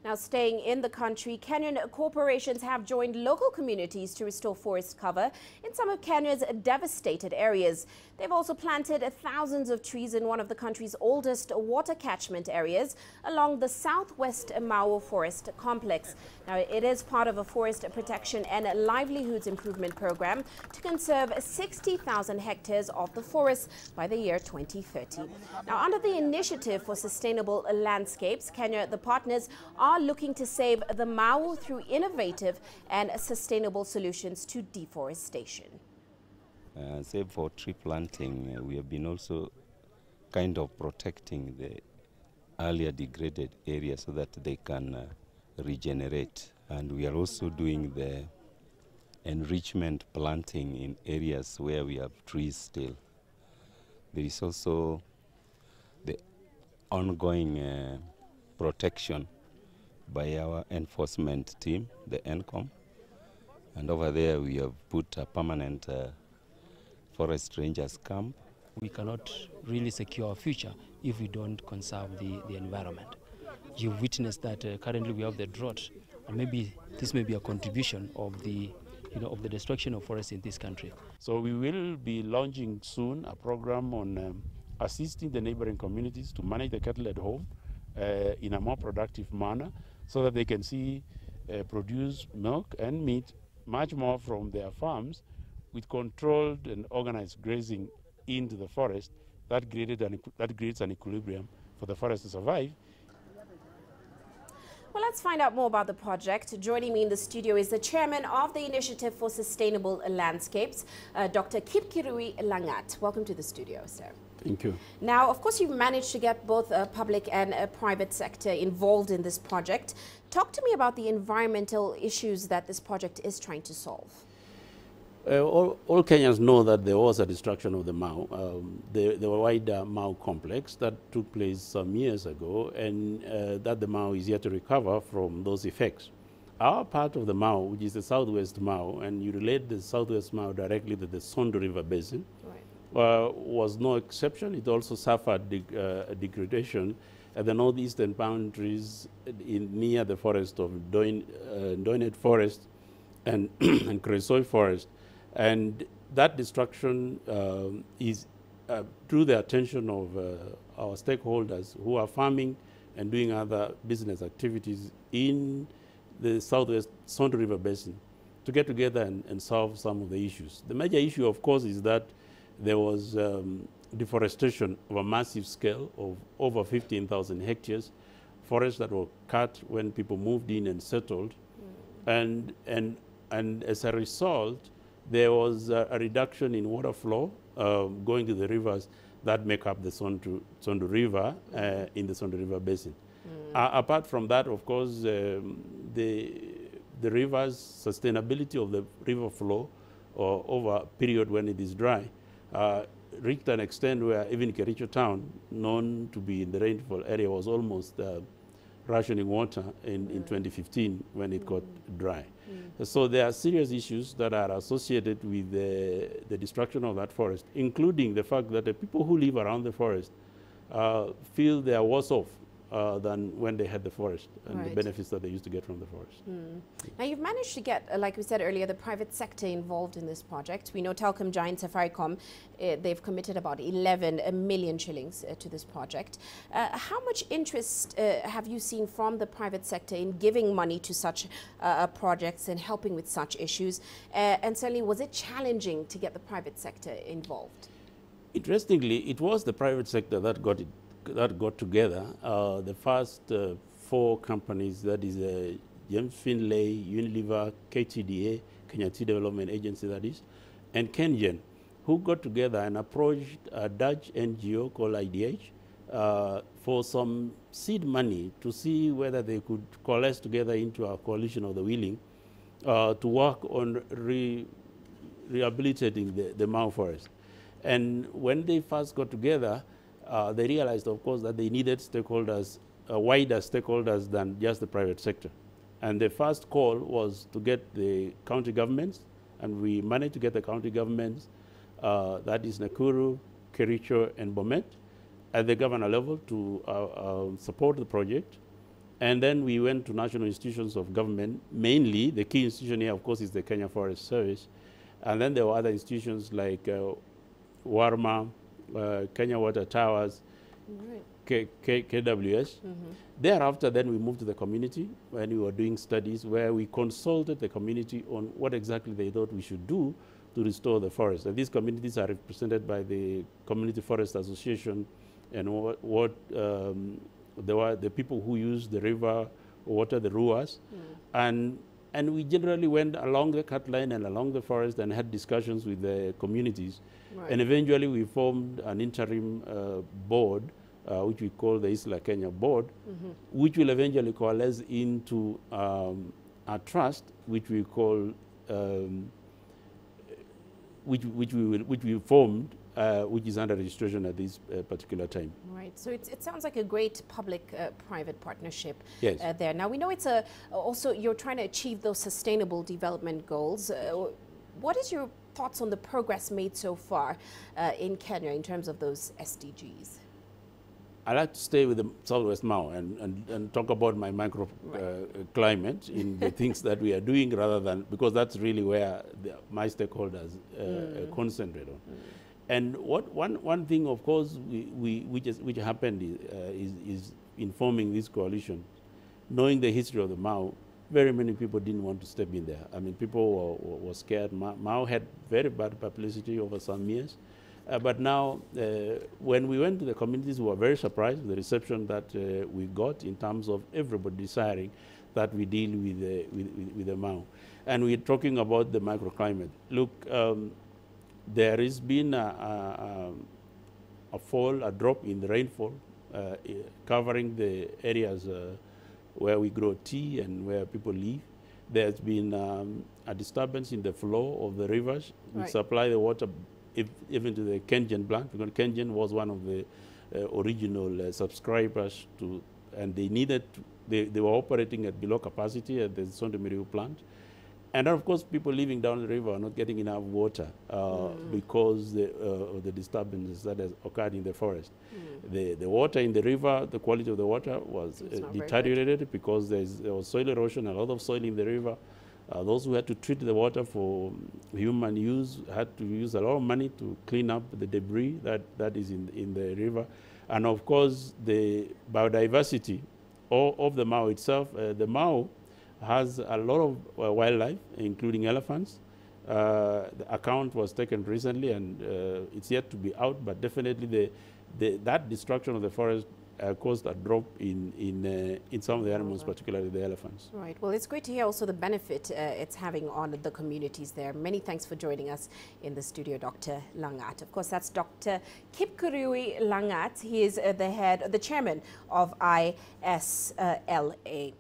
Now, staying in the country, Kenyan corporations have joined local communities to restore forest cover in some of Kenya's devastated areas. They've also planted thousands of trees in one of the country's oldest water catchment areas along the southwest Mau Forest Complex. Now, it is part of a forest protection and livelihoods improvement program to conserve 60,000 hectares of the forest by the year 2030. Now, under the Initiative for Sustainable Landscapes, Kenya, the partners are looking to save the Mau through innovative and sustainable solutions to deforestation. Save for tree planting, we have been also kind of protecting the earlier degraded areas so that they can regenerate. And we are also doing the enrichment planting in areas where we have trees still. There is also the ongoing protection by our enforcement team, the NCOM. And over there we have put a permanent forest rangers camp. We cannot really secure our future if we don't conserve the environment. You've witnessed that currently we have the drought, and maybe this may be a contribution of the destruction of forests in this country. So we will be launching soon a program on assisting the neighboring communities to manage the cattle at home in a more productive manner, so that they can produce milk and meat much more from their farms, with controlled and organized grazing into the forest. That creates an equilibrium for the forest to survive. Well, let's find out more about the project. Joining me in the studio is the chairman of the Initiative for Sustainable Landscapes, Dr. Kipkirui Langat. Welcome to the studio, sir. Thank you. Now, of course, you've managed to get both public and private sector involved in this project. Talk to me about the environmental issues that this project is trying to solve. All Kenyans know that there was a destruction of the Mau, the wider Mau complex that took place some years ago, and that the Mau is yet to recover from those effects. Our part of the Mau, which is the southwest Mau, and you relate the southwest Mau directly to the Sondu River Basin, right, was no exception. It also suffered degradation at the northeastern boundaries near the forest of Doinet Forest and Cresoi Forest. And that destruction is through the attention of our stakeholders who are farming and doing other business activities in the southwest Sondu River Basin to get together and solve some of the issues. The major issue, of course, is that there was deforestation of a massive scale of over 15,000 hectares, forests that were cut when people moved in and settled. And as a result, there was a reduction in water flow going to the rivers that make up the Sondu River in the Sondu River Basin. Apart from that, of course, the river's sustainability of the river flow over a period when it is dry reached an extent where even Kericho town, known to be in the rainfall area, was almost rationing water in 2015 when it got dry. So there are serious issues that are associated with the destruction of that forest, including the fact that the people who live around the forest feel they are worse off than when they had the forest and the benefits that they used to get from the forest. Now, you've managed to get, like we said earlier, the private sector involved in this project. We know telecom giant Safaricom, they've committed about 11 million shillings to this project. How much interest have you seen from the private sector in giving money to such projects and helping with such issues? And certainly, was it challenging to get the private sector involved? Interestingly, it was the private sector that got together. The first 4 companies, that is James Finlay, Unilever, KTDA, Kenya Tea Development Agency, that is, and Kenyan, who got together and approached a Dutch NGO called IDH for some seed money to see whether they could coalesce together into a coalition of the willing to work on rehabilitating the Mau forest. And when they first got together, they realized, of course, that they needed stakeholders, wider stakeholders than just the private sector. And the first call was to get the county governments, and we managed to get the county governments, that is Nakuru, Kericho, and Bomet, at the governor level to support the project. And then we went to national institutions of government. Mainly, the key institution here, of course, is the Kenya Forest Service. And then there were other institutions like Warma, Kenya Water Towers, KWS. Thereafter, then we moved to the community when we were doing studies where we consulted the community on what exactly they thought we should do to restore the forest. And these communities are represented by the Community Forest Association and there were the people who use the river water, the Ruas. And we generally went along the cut line and along the forest and had discussions with the communities. Right. And eventually we formed an interim board, which we call the Isla Kenya Board, which will eventually coalesce into a trust, which we call, which we formed, which is under registration at this particular time. Right. So it sounds like a great public-private partnership. Yes. There. Now we know it's also you're trying to achieve those sustainable development goals. What is your thoughts on the progress made so far in Kenya in terms of those SDGs? I like to stay with the Southwest Mau and talk about my microclimate in the things that we are doing, rather than, because that's really where my stakeholders concentrate on. And one thing, of course, which happened is in forming this coalition, knowing the history of the Mau, very many people didn't want to step in there. I mean, people were scared. Mau had very bad publicity over some years. But now, when we went to the communities, we were very surprised with the reception that we got in terms of everybody desiring that we deal with the Mau. And we're talking about the microclimate. Look, there has been a drop in the rainfall, covering the areas where we grow tea and where people live. There's been a disturbance in the flow of the rivers. We supply the water even to the Kenyan plant, because Kenyan was one of the original subscribers to, and they needed, they were operating at below capacity at the Sondemiriu plant. And of course, people living down the river are not getting enough water because of the disturbances that has occurred in the forest. The water in the river, the quality of the water was deteriorated because there was soil erosion, a lot of soil in the river. Those who had to treat the water for human use had to use a lot of money to clean up the debris that is in the river. And of course, the biodiversity of the Mau itself, the Mau has a lot of wildlife, including elephants. The account was taken recently, and it's yet to be out, but definitely that destruction of the forest caused a drop in some of the animals, particularly the elephants. Right. Well, it's great to hear also the benefit it's having on the communities there. Many thanks for joining us in the studio, Dr. Langat. Of course, that's Dr. Kipkurui Langat. He is the chairman of ISLA.